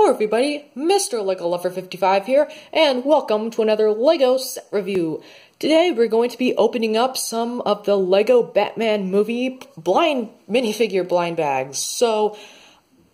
Hello everybody, Mr. LEGO Lover 55 here, and welcome to another LEGO set review. Today we're going to be opening up some of the LEGO Batman movie minifigure blind bags. So,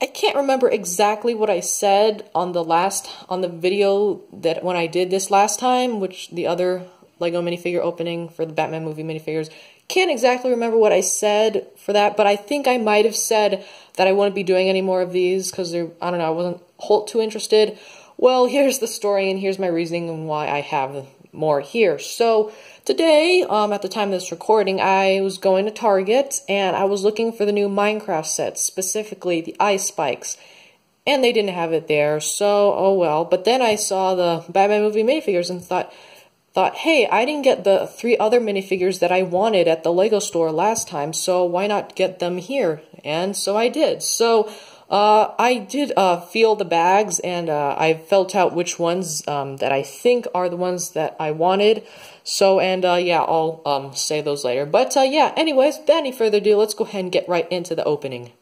I can't remember exactly what I said on the video that when I did this last time, which the other LEGO minifigure opening for the Batman movie minifigures. Can't exactly remember what I said for that, but I think I might have said that I wouldn't be doing any more of these because I don't know, I wasn't too interested. Well, here's the story and here's my reasoning and why I have more here. So today, at the time of this recording, I was going to Target and I was looking for the new Minecraft sets, specifically the ice spikes. And they didn't have it there, so oh well. But then I saw the Batman movie minifigures and thought, hey, I didn't get the 3 other minifigures that I wanted at the LEGO store last time, so why not get them here? And so I did. So, I did feel the bags, and I felt out which ones that I think are the ones that I wanted. So, and yeah, I'll say those later. But yeah, anyways, without any further ado, let's go ahead and get right into the opening.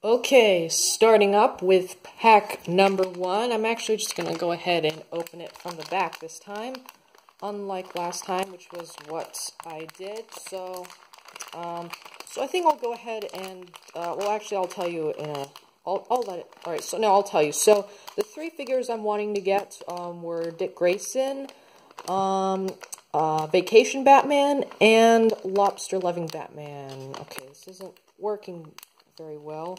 Okay, starting up with pack number 1. I'm actually just going to go ahead and open it from the back this time. Unlike last time, which was what I did, so I think I'll go ahead and, well, actually, I'll tell you in a, I'll let it, alright, so now I'll tell you. So, the 3 figures I'm wanting to get, were Dick Grayson, Vacation Batman, and Lobster Loving Batman. Okay, this isn't working very well.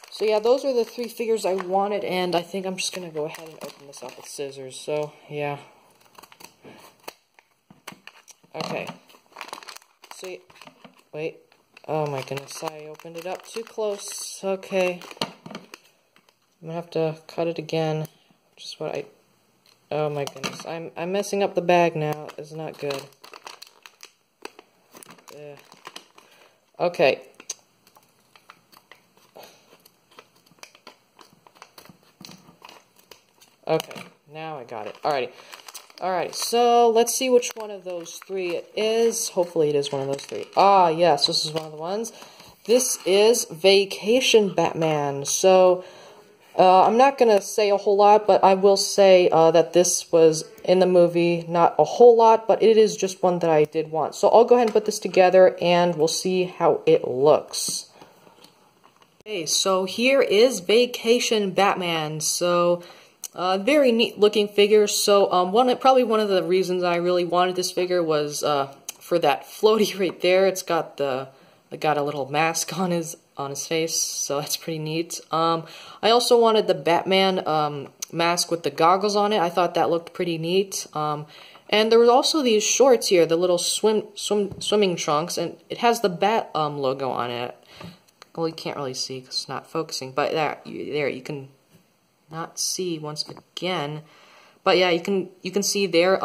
So yeah, those are the 3 figures I wanted, and I think I'm just gonna go ahead and open this up with scissors, so, yeah. Okay, so, wait, oh my goodness, I opened it up too close, okay, I'm gonna have to cut it again, which is what oh my goodness, I'm messing up the bag now, it's not good. Okay. Okay, now I got it, alrighty. Alright, so let's see which one of those 3 it is. Hopefully it is one of those 3. Ah, yes, this is one of the ones. This is Vacation Batman. So, I'm not going to say a whole lot, but I will say that this was in the movie. Not a whole lot, but it is just one that I did want. So I'll go ahead and put this together, and we'll see how it looks. Okay, so here is Vacation Batman. So... very neat looking figure. So, probably one of the reasons I really wanted this figure was, for that floaty right there. It's got got a little mask on his face, so that's pretty neat. I also wanted the Batman, mask with the goggles on it. I thought that looked pretty neat. And there was also these shorts here, the little swimming trunks, and it has the Bat, logo on it. Well, you can't really see because it's not focusing, but there you can not see once again, but yeah, you can see there.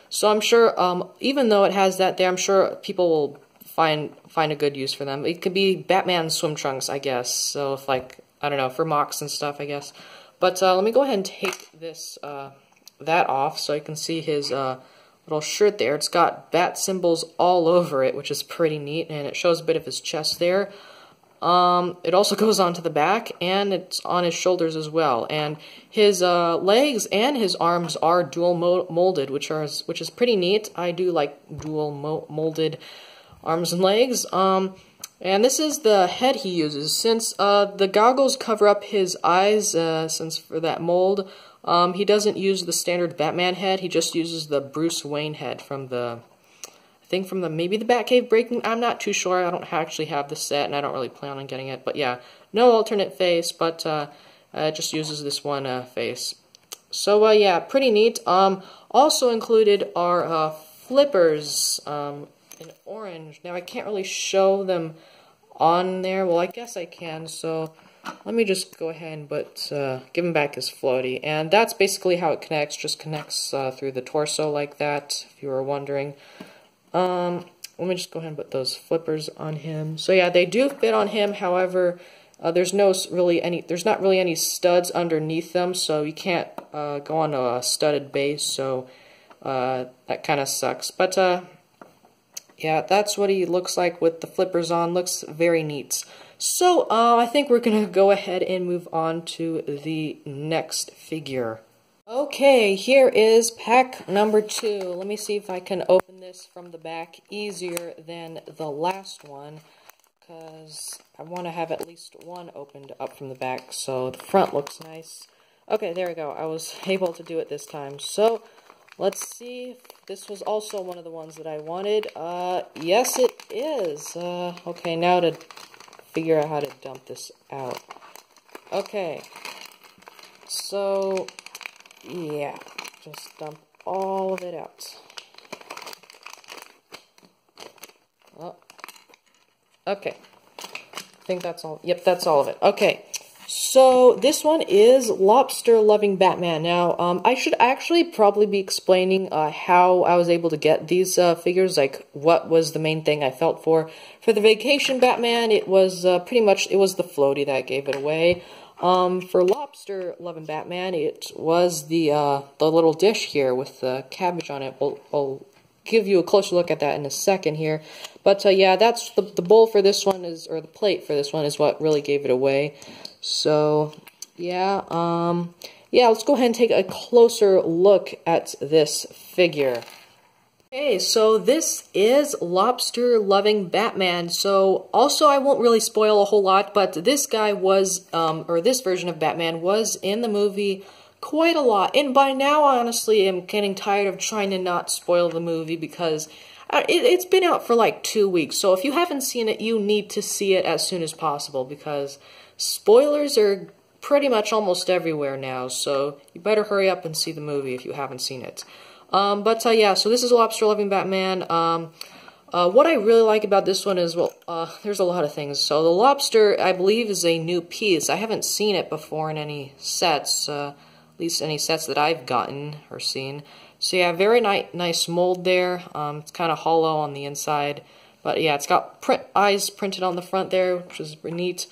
So I'm sure, even though it has that there, I'm sure people will find a good use for them. It could be Batman swim trunks, I guess. So if, like, I don't know, for mocks and stuff, I guess. But let me go ahead and take this that off so you can see his little shirt there. It's got bat symbols all over it, which is pretty neat, and it shows a bit of his chest there. It also goes onto the back, and it's on his shoulders as well. And his legs and his arms are dual molded, which is pretty neat. I do like dual molded arms and legs. And this is the head he uses. Since the goggles cover up his eyes, since for that mold, he doesn't use the standard Batman head. He just uses the Bruce Wayne head from the... I think from maybe the Batcave Breaking, I'm not too sure, I don't actually have the set, and I don't really plan on getting it, but yeah, no alternate face, but it just uses this one face. So yeah, pretty neat. Also included are flippers in orange. Now I can't really show them on there, well I guess I can, so let me just go ahead and give him back his floaty, and that's basically how it connects, just connects through the torso like that, if you were wondering. Let me just go ahead and put those flippers on him. So yeah, they do fit on him. However, there's not really any studs underneath them, so you can't go on a studded base. So that kind of sucks. But yeah, that's what he looks like with the flippers on. Looks very neat. So, I think we're gonna go ahead and move on to the next figure. Okay, here is pack number 2. Let me see if I can open this from the back easier than the last one, because I want to have at least one opened up from the back so the front looks nice. Okay, there we go. I was able to do it this time. So, let's see if this was also one of the ones that I wanted. Yes it is. Okay, now to figure out how to dump this out. Okay, so yeah, just dump all of it out. Oh. Okay, I think that's all. Yep, that's all of it. Okay, so this one is Lobster Loving Batman. Now, I should actually probably be explaining how I was able to get these figures, like what was the main thing I felt for. For the Vacation Batman, it was pretty much, it was the floaty that gave it away. For Lobster Loving Batman, it was the little dish here with the cabbage on it. I'll give you a closer look at that in a second here. But yeah, that's the bowl for this one is, or the plate for this one is what really gave it away. So yeah, yeah, let's go ahead and take a closer look at this figure. Okay, so this is Lobster Loving Batman. So, also I won't really spoil a whole lot, but this guy was, or this version of Batman was in the movie quite a lot. And by now, honestly, I'm getting tired of trying to not spoil the movie because it's been out for like 2 weeks. So if you haven't seen it, you need to see it as soon as possible because spoilers are pretty much almost everywhere now. So you better hurry up and see the movie if you haven't seen it. Yeah, so this is Lobster Loving Batman. What I really like about this one is, well, there's a lot of things. So the lobster, I believe, is a new piece. I haven't seen it before in any sets, at least any sets that I've gotten or seen. So yeah, very nice mold there. It's kind of hollow on the inside. But yeah, it's got eyes printed on the front there, which is pretty neat.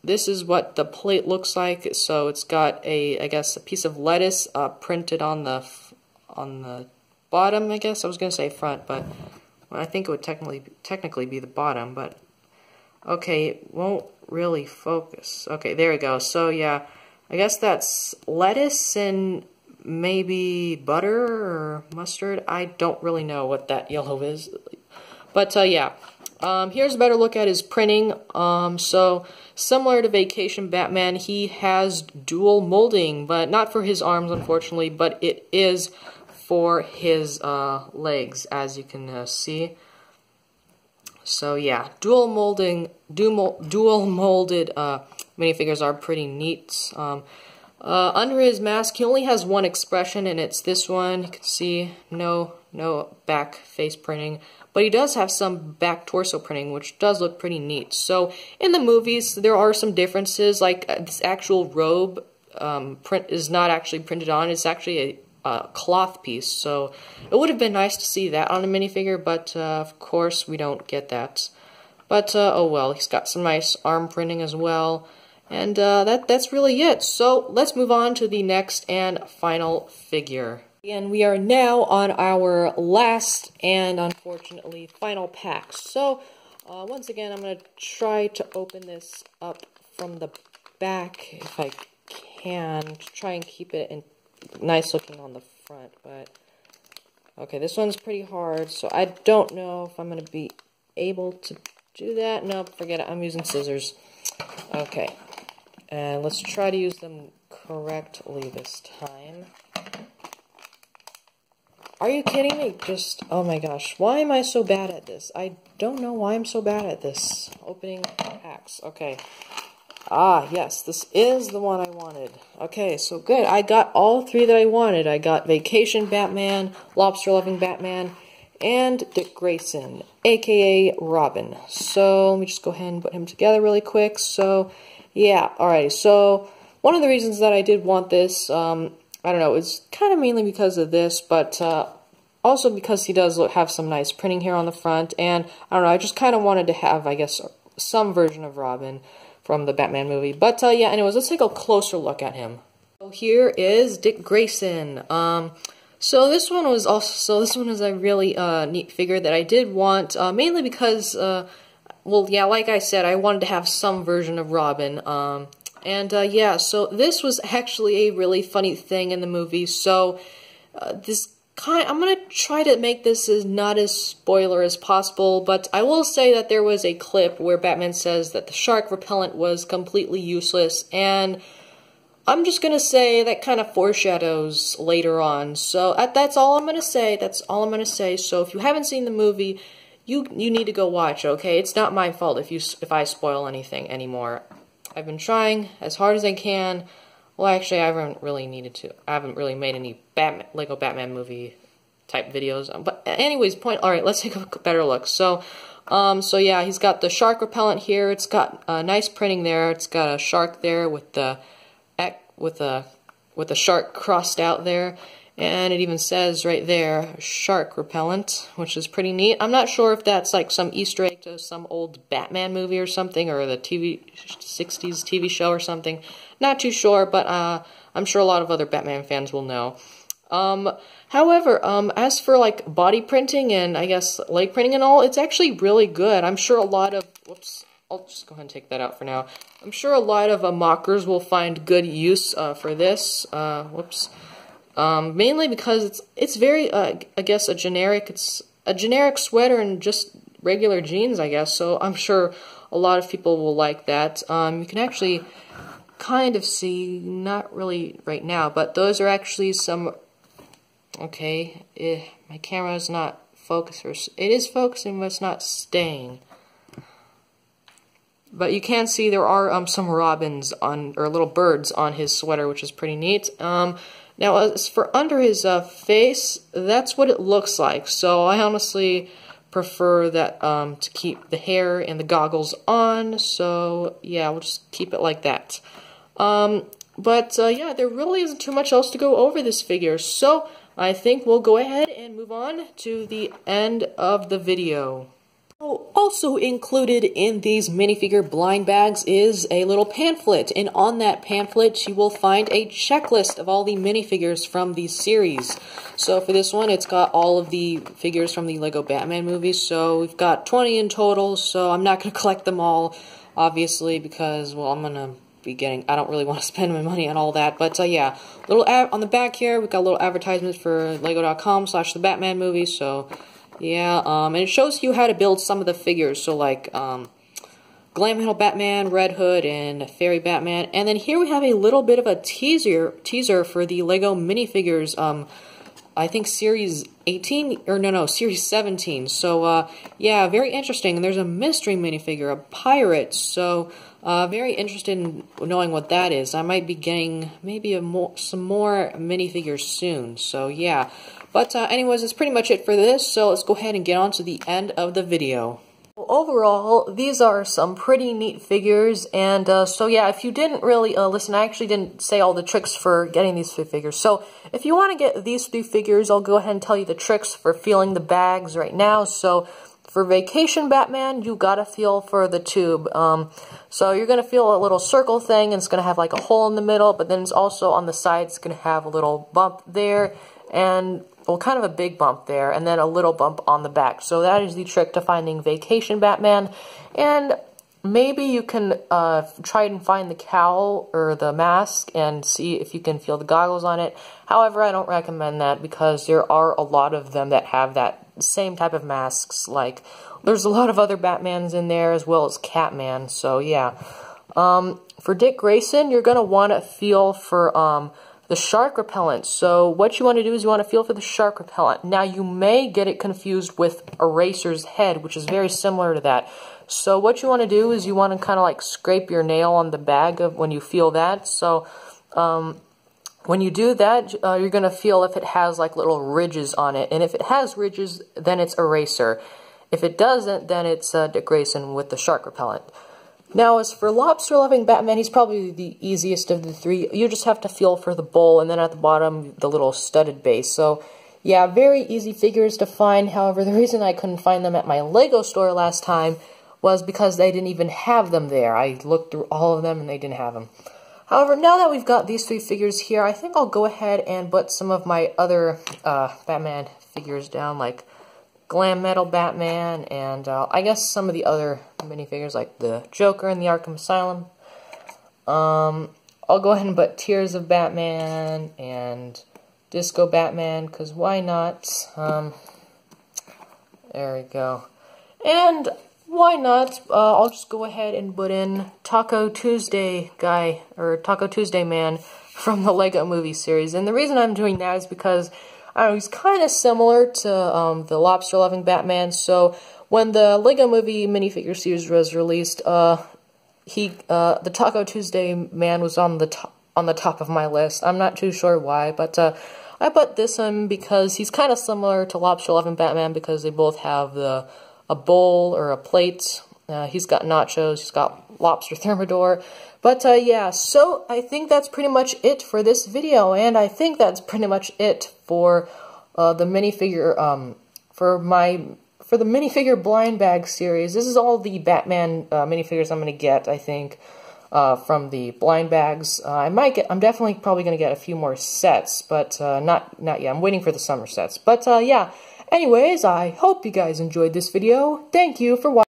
This is what the plate looks like. So it's got I guess, a piece of lettuce printed on the bottom, I guess. I was going to say front, but well, I think it would technically be the bottom, but okay, it won't really focus. Okay, there we go. So yeah, I guess that's lettuce and maybe butter or mustard. I don't really know what that yellow is. But yeah, here's a better look at his printing. So similar to Vacation Batman, he has dual molding, but not for his arms, unfortunately, but it is for his legs, as you can see. So yeah, dual molded minifigures are pretty neat. Under his mask, he only has one expression, and it's this one. You can see no back face printing, but he does have some back torso printing, which does look pretty neat. So in the movies, there are some differences, like this actual robe print is not actually printed on. It's actually a cloth piece, so it would have been nice to see that on a minifigure, but of course we don't get that. But oh well, he's got some nice arm printing as well, and that's really it. So let's move on to the next and final figure. And we are now on our last and unfortunately final pack. So once again, I'm going to try to open this up from the back if I can, to try and keep it in nice looking on the front, but okay, this one's pretty hard, so I don't know if I'm going to be able to do that. No, forget it, I'm using scissors. Okay, and let's try to use them correctly this time. Are you kidding me? Just, oh my gosh, why am I so bad at this? I don't know why I'm so bad at this. Opening packs, okay. Ah, yes, this is the one I wanted. Okay, so good. I got all three that I wanted. I got Vacation Batman, Lobster Loving Batman, and Dick Grayson, aka Robin. So let me just go ahead and put him together really quick. So, yeah, alright. So, one of the reasons that I did want this, I don't know, it's kind of mainly because of this, but also because he does have some nice printing here on the front, and I don't know, I just kind of wanted to have, I guess, some version of Robin from the Batman movie. But yeah, anyways, let's take a closer look at him. So here is Dick Grayson. So this one was a really neat figure that I did want, mainly because well, yeah, like I said, I wanted to have some version of Robin. Yeah, so this was actually a really funny thing in the movie. So I'm gonna try to make this as not as spoiler as possible, but I will say that there was a clip where Batman says that the shark repellent was completely useless, and I'm just gonna say that kind of foreshadows later on. So that's all I'm gonna say. That's all I'm gonna say. So if you haven't seen the movie, you need to go watch. Okay, it's not my fault if I spoil anything anymore. I've been trying as hard as I can. Well, actually, I haven't really needed to. I haven't really made any Lego Batman movie type videos. But anyways, all right, let's take a better look. So yeah, he's got the shark repellent here. It's got nice printing there. It's got a shark there with the shark crossed out there, and it even says right there shark repellent, which is pretty neat. I'm not sure if that's like some Easter egg to some old Batman movie or something, or the 60s TV show or something. Not too sure, but I'm sure a lot of other Batman fans will know. However, as for like body printing and I guess leg printing and all, it's actually really good. I'm sure a lot of, whoops, I'll just go ahead and take that out for now. I'm sure a lot of mockers will find good use for this. Whoops. Mainly because it's very, I guess, it's a generic sweater and just regular jeans, I guess. So I'm sure a lot of people will like that. You can actually kind of see, not really right now, but those are actually some. Okay, my camera is not focusing. It is focusing, but it's not staying. But you can see there are some robins or little birds on his sweater, which is pretty neat. Now, as for under his face, that's what it looks like. So I honestly prefer that to keep the hair and the goggles on. So yeah, we'll just keep it like that. Yeah, there really isn't too much else to go over this figure. So I think we'll go ahead and move on to the end of the video. Also included in these minifigure blind bags is a little pamphlet, and on that pamphlet you will find a checklist of all the minifigures from the series. So for this one, it's got all of the figures from the Lego Batman movies, so we've got 20 in total, so I'm not going to collect them all, obviously, because, well, I'm going to be getting, I don't really want to spend my money on all that, but yeah, little on the back here, we've got a little advertisement for lego.com/the Batman movie, so yeah, and it shows you how to build some of the figures, so like, Glam Metal Batman, Red Hood, and Fairy Batman, and then here we have a little bit of a teaser for the Lego minifigures, I think Series 18, or no, Series 17, so, yeah, very interesting, and there's a mystery minifigure, a pirate, so, very interested in knowing what that is. I might be getting maybe some more minifigures soon, so yeah. But anyways, that's pretty much it for this, so let's go ahead and get on to the end of the video. Well, overall, these are some pretty neat figures, and so yeah, if you didn't really listen, I actually didn't say all the tricks for getting these 3 figures. So if you want to get these 3 figures, I'll go ahead and tell you the tricks for feeling the bags right now. So for Vacation Batman, you gotta feel for the tube. So you're gonna feel a little circle thing, and it's gonna have like a hole in the middle, but then it's also on the side, it's gonna have a little bump there, and well, kind of a big bump there, and then a little bump on the back. So that is the trick to finding Vacation Batman. And maybe you can try and find the cowl or the mask and see if you can feel the goggles on it. However, I don't recommend that because there are a lot of them that have that same type of masks. Like, there's a lot of other Batmans in there as well as Catman, so yeah. For Dick Grayson, you're going to want to feel for the shark repellent. So what you want to do is you want to feel for the shark repellent. Now, you may get it confused with Eraser's head, which is very similar to that. So what you want to do is you want to kind of like scrape your nail on the bag of when you feel that. So when you do that, you're going to feel if it has like little ridges on it. And if it has ridges, then it's Eraser. If it doesn't, then it's Dick Grayson with the shark repellent. Now, as for lobster-loving Batman, he's probably the easiest of the 3. You just have to feel for the bowl, and then at the bottom, the little studded base. So, yeah, very easy figures to find. However, the reason I couldn't find them at my Lego store last time was because they didn't even have them there. I looked through all of them, and they didn't have them. However, now that we've got these 3 figures here, I think I'll go ahead and put some of my other Batman figures down, like glam metal Batman, and I guess some of the other minifigures like the Joker and the Arkham Asylum. I'll go ahead and put Tears of Batman and Disco Batman, because why not? There we go. And why not? I'll just go ahead and put in Taco Tuesday guy, or Taco Tuesday man from the Lego Movie series. And the reason I'm doing that is because, I don't know, he's kind of similar to the lobster-loving Batman. So when the Lego Movie minifigure series was released, the Taco Tuesday man was on the top of my list. I'm not too sure why, but I put this in because he's kind of similar to lobster-loving Batman because they both have a bowl or a plate. He's got nachos, he's got lobster thermidor. But yeah, so I think that's pretty much it for this video, and I think that's pretty much it for the minifigure for the minifigure blind bag series. This is all the Batman minifigures I'm gonna get, I think, from the blind bags. I'm definitely probably gonna get a few more sets, but not yet. I'm waiting for the summer sets. But yeah. Anyways, I hope you guys enjoyed this video. Thank you for watching.